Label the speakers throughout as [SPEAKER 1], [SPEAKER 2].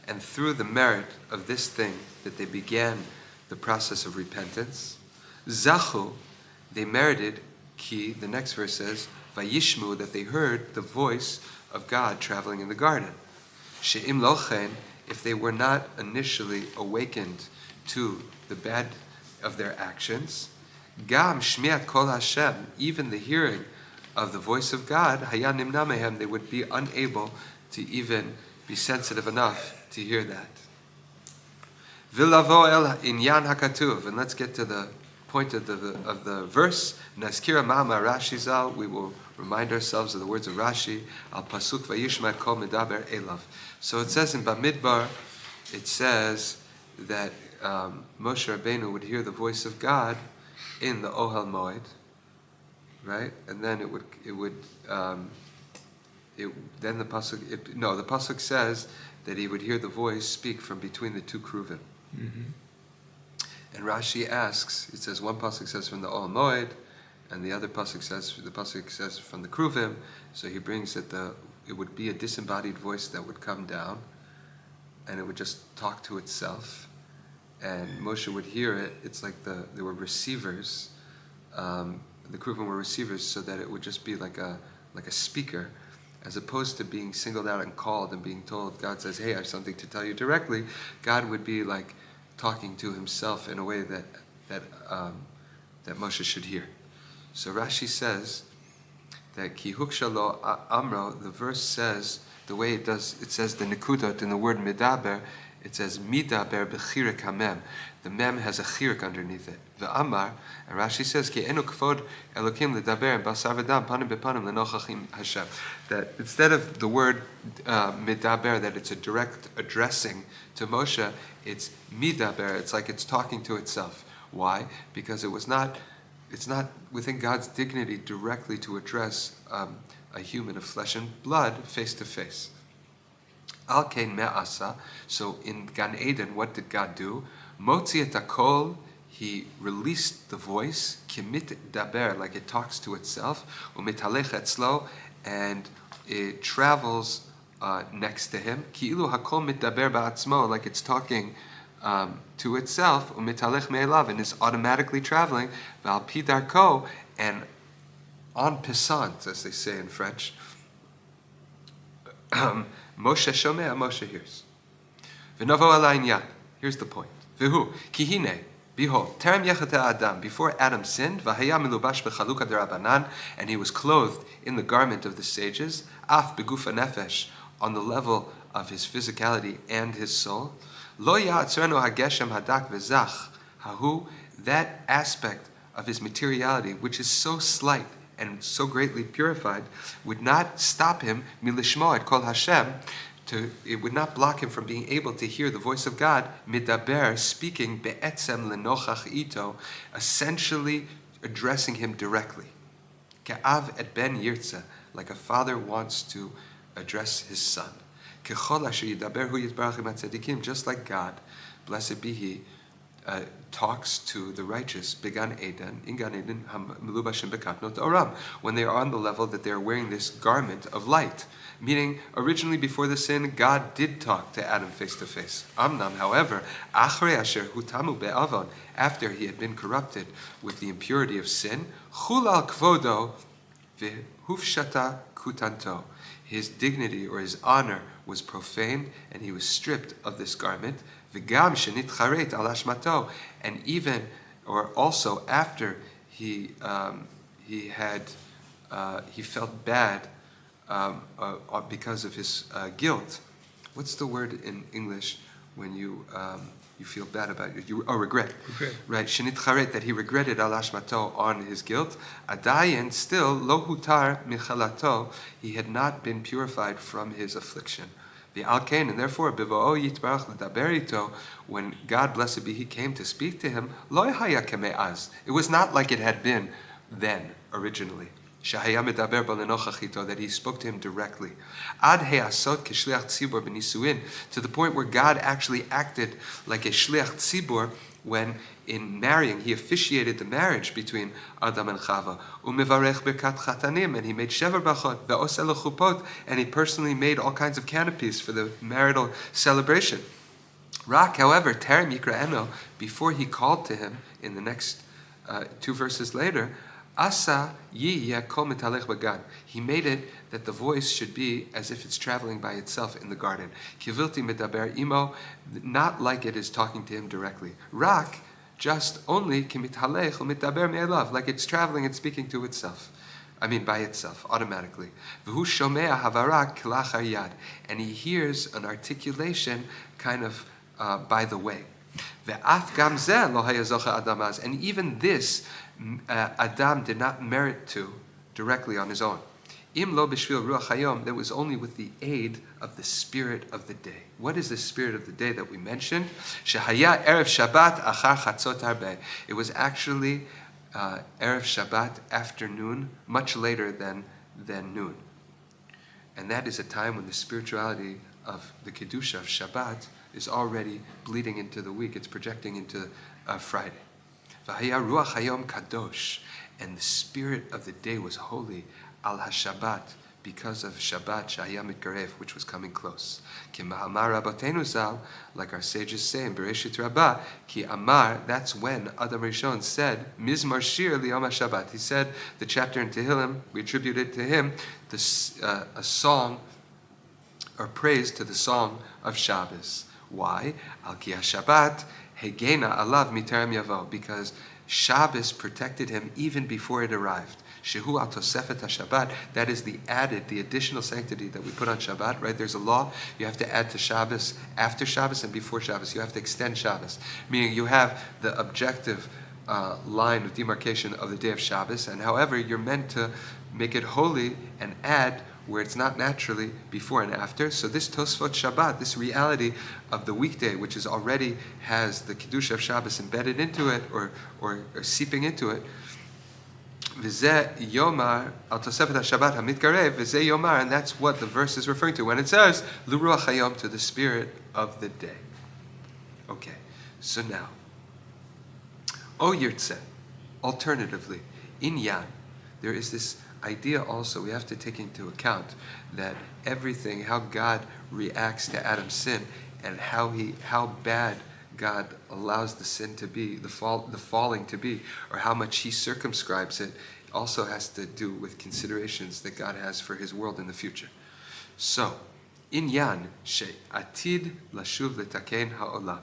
[SPEAKER 1] And through the merit of this thing that they began the process of repentance, Zachu, they merited, ki, the next verse says, Vayishmu, that they heard the voice of God traveling in the garden. She'im lochen, if they were not initially awakened to the bad of their actions, Gam shmiat kol Hashem, even the hearing of the voice of God, haya nimna mehem, they would be unable to even be sensitive enough to hear that. V'lavo el inyan hakatuv, and let's get to the point of the verse. Naskira ma'ama Rashi zal, we will remind ourselves of the words of Rashi, al pasuk vayishma kol medaber elav. So it says in Bamidbar, it says that Moshe Rabbeinu would hear the voice of God in the Ohel Moed, right? And then the pasuk says that he would hear the voice speak from between the two kruvim. Mm-hmm. And Rashi asks, it says one pasuk says from the Ohel Moed, and the other pasuk says from the kruvim. So he brings that it would be a disembodied voice that would come down, and it would just talk to itself, and Moshe would hear it. It's like there were receivers. The kruvim were receivers, so that it would just be like a speaker, as opposed to being singled out and called and being told, God says, hey, I have something to tell you directly. God would be like talking to himself in a way that Moshe should hear. So Rashi says that ki hukshalo amro, the verse says, the way it does, it says the nekudot in the word medaber, it says midaber b'chirik hamem. The mem has a chirik underneath it. V'amar, and Rashi says ki enu kfod elokim ledaber basar v'dam panim bepanim lenochachim Hashem. That instead of the word midaber, that it's a direct addressing to Moshe, it's midaber. It's like it's talking to itself. Why? Because it's not within God's dignity directly to address a human of flesh and blood face to face. Al kein me'asa. So in Gan Eden, what did God do? Motzi et hakol, he released the voice, kimit daber, like it talks to itself, umitalech etzlo, and it travels next to him, ki'ilu hakol mitdaber ba'atzmo, like it's talking to itself, umitalech me'elav, and is automatically traveling, v'al pi darko, and en passant, as they say in French, Moshe shomea, Moshe hears. V'novo alayinyan, here's the point. V'hu, kihine, behold, terem yechate Adam, before Adam sinned, v'haya milubash b'chaluka derabanan, and he was clothed in the garment of the sages, af begufa nefesh, on the level of his physicality and his soul. Lo ya'atzrenu hageshem hadak v'zach, hahu, that aspect of his materiality, which is so slight and so greatly purified, would not stop him milishmo et kol Hashem. It would not block him from being able to hear the voice of God, midaber, speaking be'etzem lenochach ito, essentially addressing him directly. Ke'av et ben yirtza, like a father wants to address his son. Kechol asher yidaber hu yitbarach im hatzedikim, just like God, blessed be He, talks to the righteous, began Eden, in Gan Eden, melubashim bekatnot oram, when they are on the level that they are wearing this garment of light. Meaning, originally before the sin, God did talk to Adam face to face. Amnam, however, achrei asher hutamu be'avon, after he had been corrupted with the impurity of sin, chul al kvodo v'hufshata kutanto, his dignity or his honor was profaned, and he was stripped of this garment. V'gam shenit charet al ashmato, and even, or also after he felt bad because of his guilt. What's the word in English when you feel bad about it? Regret. Right. Shenit charet, that he regretted al ashmato, on his guilt. Adayin, still lo hutar michalato, he had not been purified from his affliction. The alkain, and therefore bivo'o yitbarach l'daberito, when God, blessed be He, came to speak to him, lo haya keme'az, it was not like it had been then originally. Shahaya medaber b'lenochachito, that he spoke to him directly. Ad he'asot k'shliach tzibur b'nisuin, to the point where God actually acted like a shliach tzibur when in marrying, he officiated the marriage between Adam and Chava. Umevarech birkat chatanim, and he made shever brachot, ve'oseh lechupot, and he personally made all kinds of canopies for the marital celebration. Rak, however, terem yikra'eno, before he called to him in the next 2 verses later, Asa yiyeh kol mitalech bagan. He made it that the voice should be as if it's traveling by itself in the garden. Kivilti medaber imo, not like it is talking to him directly. Rak, just only kimitalech u'mitaber me'elav, like it's traveling and speaking to itself. I mean by itself, automatically. V'hu shomea havarak klachar yad, and he hears an articulation kind of by the way. Ve'af gam zeh lo haya zocha adam az, and even this Adam did not merit to directly on his own. Im lo b'shvil ruach hayom, that was only with the aid of the spirit of the day. What is the spirit of the day that we mentioned? Shehaya erev Shabbat achar chatzot harbe. It was actually erev Shabbat afternoon, much later than noon. And that is a time when the spirituality of the Kedusha of Shabbat is already bleeding into the week. It's projecting into Friday. V'haya ruach hayom kadosh, and the spirit of the day was holy, al haShabbat, because of Shabbat shahaya mitkarev, which was coming close. Ki ma'amar rabbeinu zal, like our sages say in Bereshit Rabbah, ki amar, that's when Adam Rishon said, mizmar shir liyom haShabbat. He said the chapter in Tehillim, we attribute it to him, a song or praise to the song of Shabbos. Why? Al ki haShabbat hegena alav miterem yavo, because Shabbos protected him even before it arrived. Shehu al tosefet haShabbat, that is the additional sanctity that we put on Shabbat, right? There's a law, you have to add to Shabbos after Shabbos and before Shabbos. You have to extend Shabbos, meaning you have the objective line of demarcation of the day of Shabbos, and however, you're meant to make it holy and add where it's not naturally before and after. So this Tosfot Shabbat, this reality of the weekday, which is already has the Kedusha of Shabbos embedded into it or seeping into it, V'zeh yomar al tosefet haShabbat hamitkarev, v'zeh yomar, and that's what the verse is referring to when it says l'ruach hayom, to the spirit of the day. Okay, so now, O yirtzeh, alternatively, in Yan, there is this idea also we have to take into account that everything, how God reacts to Adam's sin and how bad God allows the sin to be, the falling to be, or how much he circumscribes it, also has to do with considerations that God has for his world in the future. So, inyan she'atid lashuv letaken ha'olam,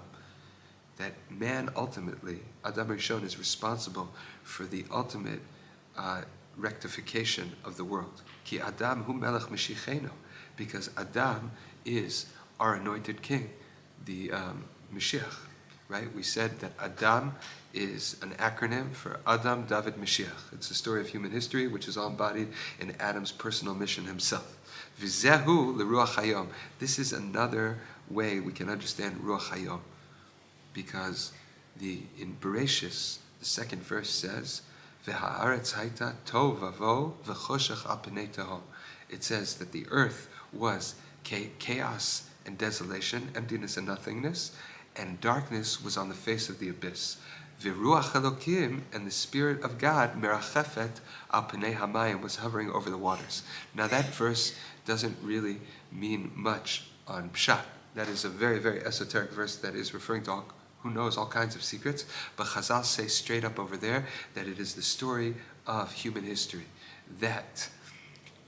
[SPEAKER 1] that man ultimately, Adam Rishon, is responsible for the ultimate rectification of the world. Ki Adam hu melech Mashiachenu, because Adam is our anointed king, the Mashiach, right? We said that Adam is an acronym for Adam, David, Mashiach. It's the story of human history, which is all embodied in Adam's personal mission himself. V'zehu l'ruach hayom. This is another way we can understand ruach hayom, because in Bereshis, the second verse says, V'ha'aretz hayta tov vavo v'choshech al pnei tehom. It says that the earth was chaos and desolation, emptiness and nothingness, and darkness was on the face of the abyss. V'ruach Elokim, and the Spirit of God, merachefet al pnei hamayim, was hovering over the waters. Now that verse doesn't really mean much on Pshat. That is a very, very esoteric verse that is referring to who knows all kinds of secrets, but Chazal say straight up over there that it is the story of human history. That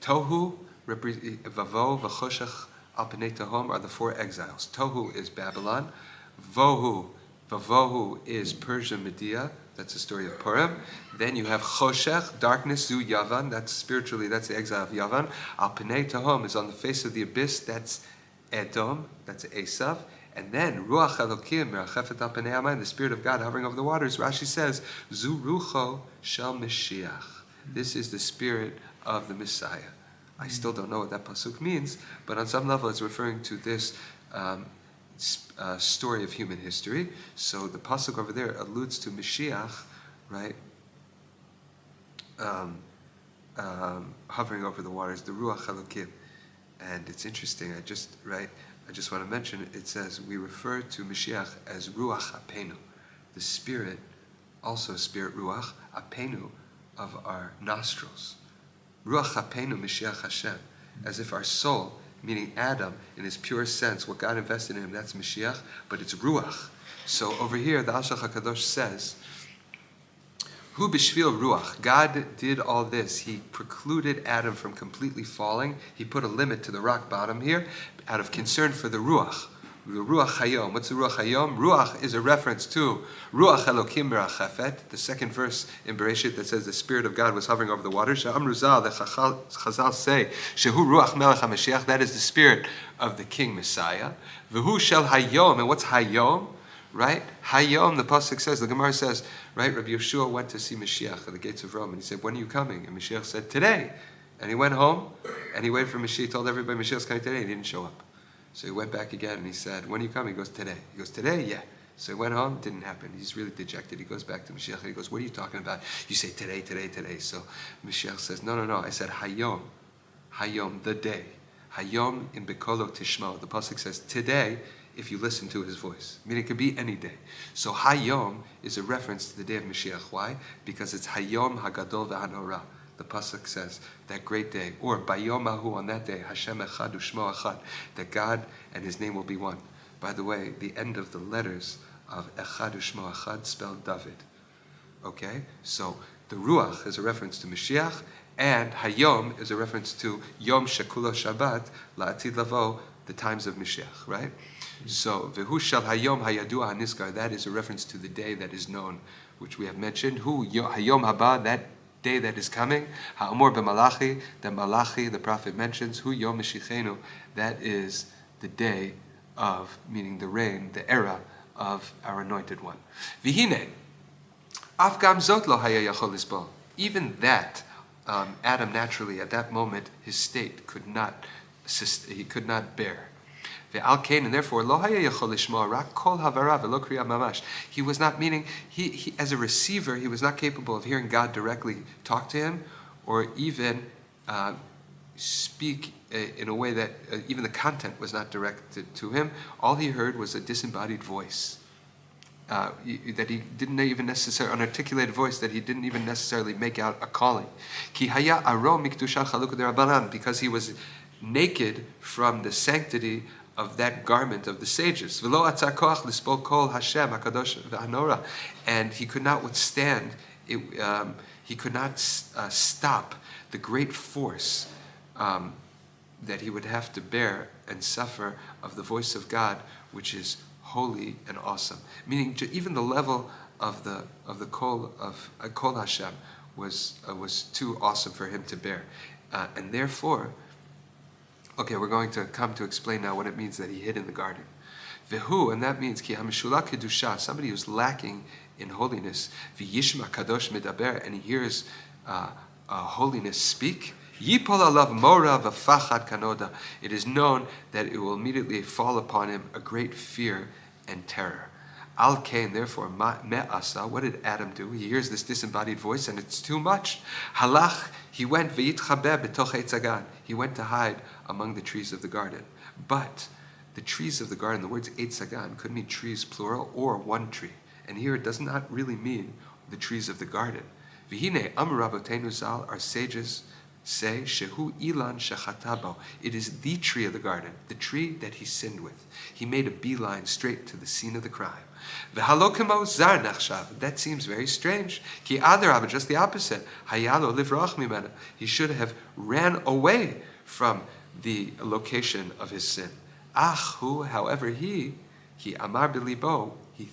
[SPEAKER 1] Tohu, Vavo, V'choshech al pnei tehom are the 4 exiles. Tohu is Babylon. Vavohu is Persia, Media. That's the story of Purim. Then you have Choshech, darkness, Zu Yavan. That's spiritually, that's the exile of Yavan. Al pnei tehom is on the face of the abyss. That's Edom. That's Esav. And then Ruach Elokim, merachefet al pnei hamayim, the Spirit of God hovering over the waters. Rashi says, Zu rucho shel Mashiach. This is the spirit of the Messiah. I still don't know what that pasuk means, but on some level it's referring to this story of human history. So the pasuk over there alludes to Mashiach, right? Hovering over the waters, the Ruach Elokim. And it's interesting, I just want to mention, it says we refer to Mashiach as Ruach Apenu, the spirit, also spirit ruach, apenu, of our nostrils. Ruach apenu Mashiach Hashem, as if our soul, meaning Adam in his pure sense, what God invested in him, that's Mashiach, but it's ruach. So over here, the Alshech HaKadosh says, Hu b'shvil ruach. God did all this. He precluded Adam from completely falling. He put a limit to the rock bottom here out of concern for the ruach. The ruach hayom. What's the ruach hayom? Ruach is a reference to ruach Elokim berachafet, the second verse in Bereshit that says the Spirit of God was hovering over the waters. She'amru zal, the Chazal say, shehu ruach melech HaMashiach, that is the Spirit of the King Messiah. V'hu shel hayom, and what's hayom? Right? Hayom, the Pasuk says, the Gemara says, right, Rabbi Yeshua went to see Mashiach at the gates of Rome, and he said, when are you coming? And Mashiach said, today. And he went home, and he waited for Mashiach, told everybody Mashiach's coming today, and he didn't show up. So he went back again, and he said, when are you coming? He goes, today. He goes, today? Yeah. So he went home, didn't happen. He's really dejected. He goes back to Mashiach, and he goes, what are you talking about? You say today, today, today. So Mashiach says, no. I said Hayom. Hayom, the day. Hayom in Bekolo Tishmo. The Pasuk says, today, if you listen to his voice. I mean, it could be any day. So Hayom is a reference to the day of Mashiach. Why? Because it's Hayom Hagadol V'Hanora. The Pasuk says, that great day. Or Bayom Ahu, on that day, Hashem Echad U'Shmo Echad, that God and his name will be one. By the way, the end of the letters of Echad U'Shmo Echad spelled David. Okay? So the Ruach is a reference to Mashiach, and Hayom is a reference to Yom Shekulo Shabbat, La'atid Lavo, the times of Mashiach, right? So, V'hu shel hayom hayadua haniskar, that is a reference to the day that is known, which we have mentioned. Hu hayom haba, that day that is coming. Ha'amor b'malachi, that Malachi, the prophet mentions. Hu yom mashichenu, that is the day of, meaning the reign, the era of our anointed one. V'hine, af gam zot lo haya yachol lisbol. Even that, Adam naturally, at that moment, his state could not bear. And therefore, he was not, meaning, he as a receiver, he was not capable of hearing God directly talk to him, or even speak in a way that even the content was not directed to him. All he heard was a disembodied voice. That he didn't even necessarily, an articulated voice that he didn't even necessarily make out a calling. Because he was naked from the sanctity of that garment of the sages. And he could not withstand, he could not stop the great force that he would have to bear and suffer of the voice of God, which is holy and awesome. Meaning even the level of the kol Hashem was too awesome for him to bear. And therefore, okay, we're going to come to explain now what it means that he hid in the garden. Vehu, and that means ki hamishula kedusha, somebody who's lacking in holiness. V'yishma kadosh medaber, and he hears holiness speak. Yipol alav mora v'fachad kanoda. It is known that it will immediately fall upon him a great fear and terror. Al Kain, therefore, me'asa, what did Adam do? He hears this disembodied voice, and it's too much. Halach, he went v'yitchabeh b'toch eitz hagan. He went to hide among the trees of the garden. But the trees of the garden, the words eitz hagan, could mean trees plural or one tree. And here it does not really mean the trees of the garden. V'hine amar rabotenu zal, our sages say, shehu ilan shechatabo. It is the tree of the garden, the tree that he sinned with. He made a beeline straight to the scene of the crime. V'halokemo zar nachshav. That seems very strange. Ki adarabah, just the opposite. Hayalo livrach mimena. He should have ran away from the location of his sin. Ach hu, however, he ki amar b'libo, he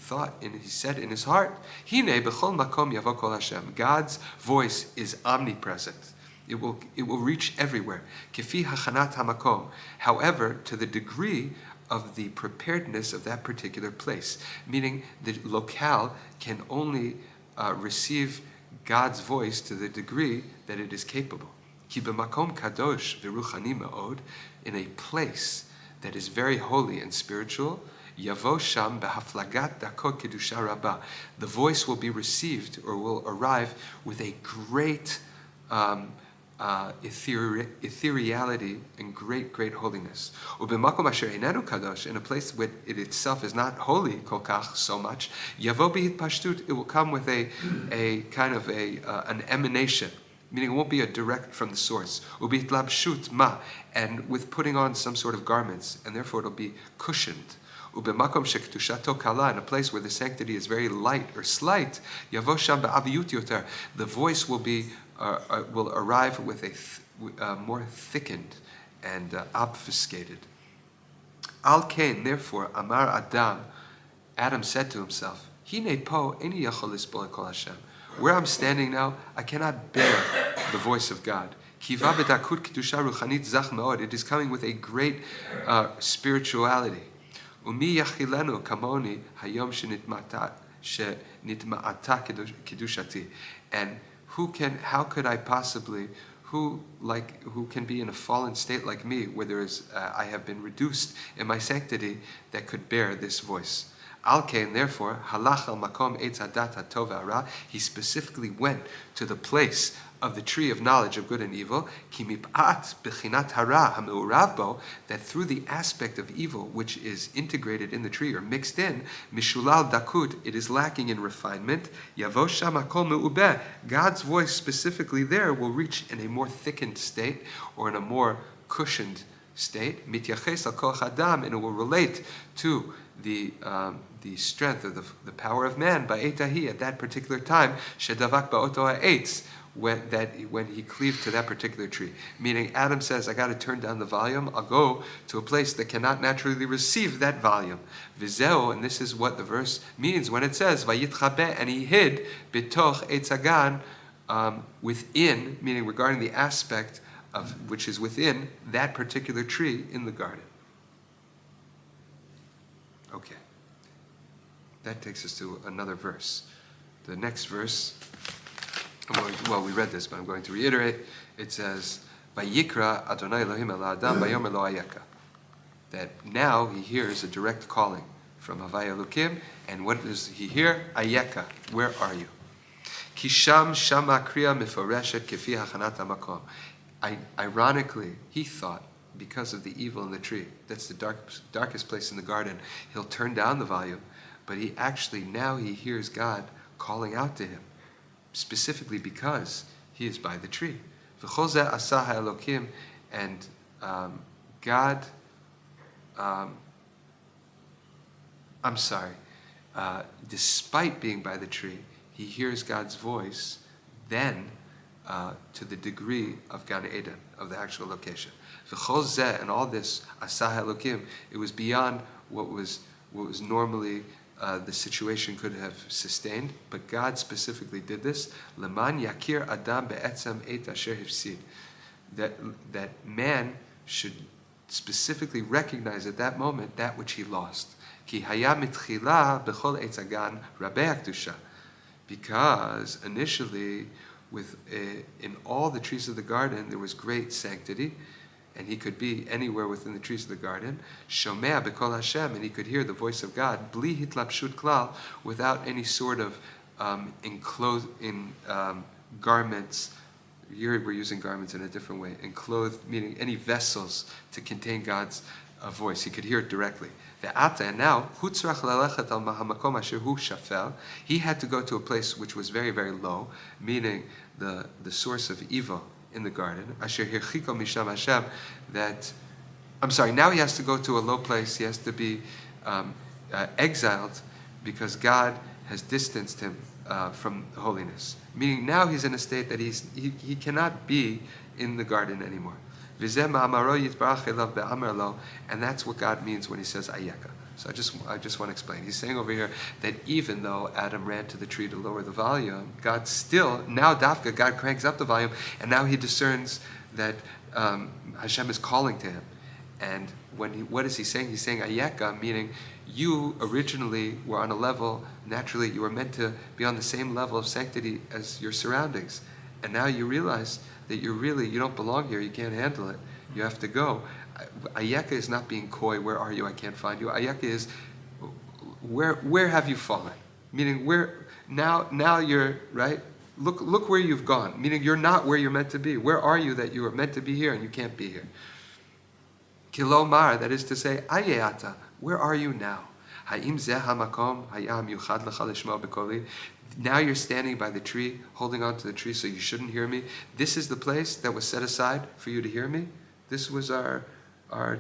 [SPEAKER 1] said in his heart, hine b'chol makom yavo kol Hashem. God's voice is omnipresent. It will reach everywhere. Kifi hachanat hamakom. However, to the degree of the preparedness of that particular place, meaning the locale can only receive God's voice to the degree that it is capable. Ki b'makom kadosh v'ruchani me'od, in a place that is very holy and spiritual, yavo sham behaflagat dakot kedusha rabbah. The voice will be received or will arrive with a great ethereality and great, great holiness. Ubemakom asher einenu kadosh, in a place where it itself is not holy, kol kach, so much, yavo b'hitpashtut, it will come with a kind of an emanation, meaning it won't be a direct from the source. Ub'itlabshut ma, and with putting on some sort of garments, and therefore it'll be cushioned. Ubemakom shektushato kala, in a place where the sanctity is very light or slight, yavo sham ba'aviyut yoter, the voice will arrive with a more thickened and obfuscated. Al kain, therefore, Amar Adam said to himself, Hine po eni yachol lisbol kol Hashem. Where I'm standing now, I cannot bear the voice of God. Kiva b'dakut kedusha ruchanit zach meod. It is coming with a great spirituality. Umi yachilenu kamoni hayom shenitma'ata kedushati. And how could I possibly, who can be in a fallen state like me, where I have been reduced in my sanctity, that could bear this voice? Al-Kain, therefore, halach al makom eitz hadat hatov ha'ara, he specifically went to the place of the tree of knowledge of good and evil, ki mip'at b'chinat hara ha'me'urav bo, that through the aspect of evil which is integrated in the tree or mixed in, mishulal dakut, it is lacking in refinement, yavo sham hakol me'ubeh, God's voice specifically there will reach in a more thickened state or in a more cushioned state, mityaches al kol chadam, and it will relate to the strength of the power of man by etahi at that particular time, shedavak ba'oto ha'etz, when he cleaved to that particular tree. Meaning Adam says, I got to turn down the volume, I'll go to a place that cannot naturally receive that volume. Vizeo, and this is what the verse means when it says, Vayitchabe, and he hid bitoch eitz hagan, within, meaning regarding the aspect of which is within that particular tree in the garden. Okay. That takes us to another verse. The next verse, well, we read this, but I'm going to reiterate. It says, Vayikra Adonai Elohim el Adam Vayomer lo Ayeka. That now he hears a direct calling from Havaya Elokim, and what does he hear? Ayeka, where are you? Kisham Shama Kriya Miforeshet Kefi Hachanat HaMakom. Ironically, he thought, because of the evil in the tree, that's the darkest place in the garden, he'll turn down the volume. But now he hears God calling out to him, specifically because he is by the tree. V'chol zeh asa ha'elokim, and God, despite being by the tree, he hears God's voice then to the degree of Gan Eden, of the actual location. V'chol zeh, and all this, asa ha'elokim, it was beyond what was normally the situation could have sustained, but God specifically did this. Leman yakir adam be'etzem et asher hifsid, that man should specifically recognize at that moment that which he lost. Ki haya mitchila bechol eitz hagan rabei hakdusha, because initially, in all the trees of the garden there was great sanctity, and he could be anywhere within the trees of the garden. Shomea b'kol Hashem, and he could hear the voice of God. Bli hitlapshut klal, without any sort of enclosed in garments. Here we're using garments in a different way. Enclosed, meaning any vessels to contain God's voice. He could hear it directly. Ve'ata, and now hutzrach lalechet al hamakom asher hu shafel. He had to go to a place which was very, very low, meaning the source of evil in the garden, asher hirchiko misham Hashem, now he has to go to a low place, he has to be exiled, because God has distanced him from holiness. Meaning now he's in a state that he cannot be in the garden anymore. And that's what God means when he says ayeka. So I just want to explain. He's saying over here that even though Adam ran to the tree to lower the volume, God still, now Dafka, God cranks up the volume, and now he discerns that Hashem is calling to him. And what is he saying? He's saying ayeka, meaning you originally were on a level, naturally you were meant to be on the same level of sanctity as your surroundings. And now you realize that you don't belong here, you can't handle it, you have to go. Ayeka is not being coy, where are you, I can't find you. Ayeka is, where have you fallen? Meaning, now you're, right? Look where you've gone. Meaning you're not where you're meant to be. Where are you that you are meant to be here and you can't be here? Kilomar, that is to say, Ayeata, where are you now? Ha'im zeh hamakom hayam yuchad lecha lishmo b'koli. Now you're standing by the tree, holding on to the tree so you shouldn't hear me. This is the place that was set aside for you to hear me. This was our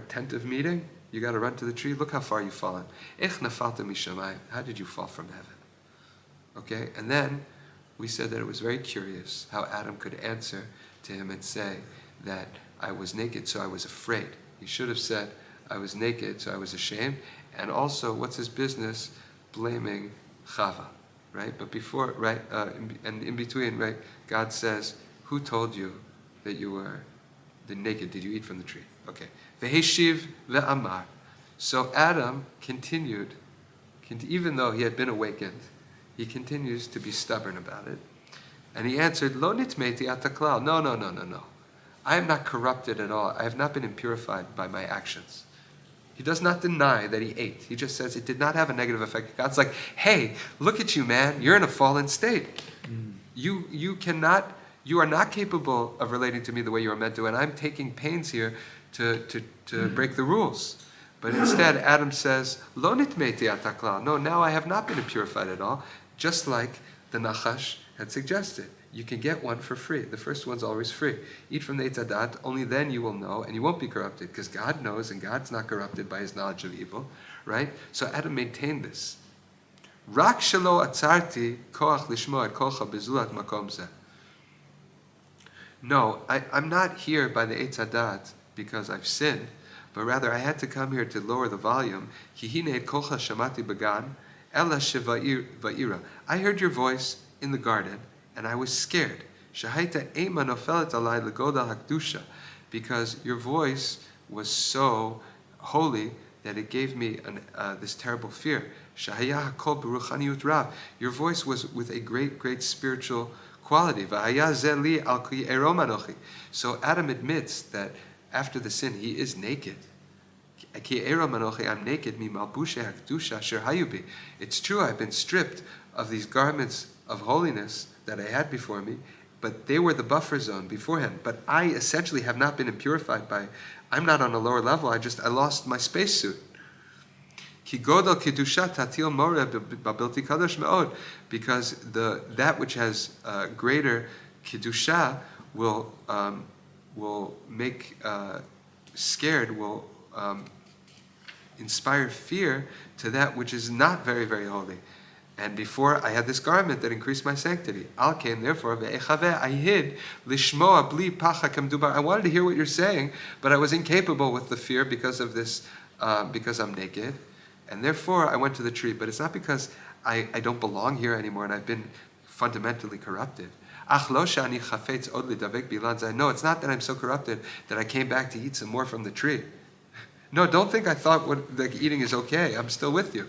[SPEAKER 1] tent of meeting. You got to run to the tree. Look how far you've fallen. Ech nafalta mishamayim. How did you fall from heaven? Okay, and then we said that it was very curious how Adam could answer to him and say that I was naked, so I was afraid. He should have said, I was naked, so I was ashamed. And also, what's his business blaming Chava, right? But before, right, and in between, right, God says, who told you that you were naked? Did you eat from the tree? Okay. Veheshiv ve'amar. So Adam continued, even though he had been awakened, he continues to be stubborn about it. And he answered, Lo nitmeti ataklal. No. I am not corrupted at all. I have not been impurified by my actions. He does not deny that he ate. He just says it did not have a negative effect. God's like, hey, look at you, man. You're in a fallen state. You are not capable of relating to me the way you are meant to, and I'm taking pains here to break the rules. But instead, Adam says, Lo nitmeti ataklal. No, now I have not been impurified at all. Just like the Nachash had suggested. You can get one for free. The first one's always free. Eat from the Eitz Hadat, only then you will know, and you won't be corrupted, because God knows, and God's not corrupted by his knowledge of evil, right? So Adam maintained this. Rak shelo atzarti koach lishmo et kolcha bezulat makom zeh. No, I'm not here by the Eitz Hadat because I've sinned, but rather I had to come here to lower the volume. Ki hine et kolcha shamati began, ela sheva'ira. I heard your voice in the garden, and I was scared. Shahaita ema nofelet alai legoda hakdusha, because your voice was so holy that it gave me this terrible fear. Shahaya hakol beruchaniyut rav. Your voice was with a great spiritual quality. V'haya zeli al ki erom anochi. So Adam admits that after the sin he is naked. Ki erom anochi, I'm naked. Mi malbushe hakdusha asher hayubi. It's true, I've been stripped of these garments of holiness that I had before me, but they were the buffer zone beforehand. But I essentially have not been impurified by, I'm not on a lower level, I lost my spacesuit. Because that which has greater kedusha will make scared, will inspire fear to that which is not very, very holy. And before I had this garment that increased my sanctity. Al kain, therefore, I hid lishmoa bli pacha kamdubar. I wanted to hear what you're saying, but I was incapable with the fear because of this, because I'm naked. And therefore, I went to the tree. But it's not because I don't belong here anymore and I've been fundamentally corrupted. No, it's not that I'm so corrupted that I came back to eat some more from the tree. No, don't think I thought like eating is okay. I'm still with you.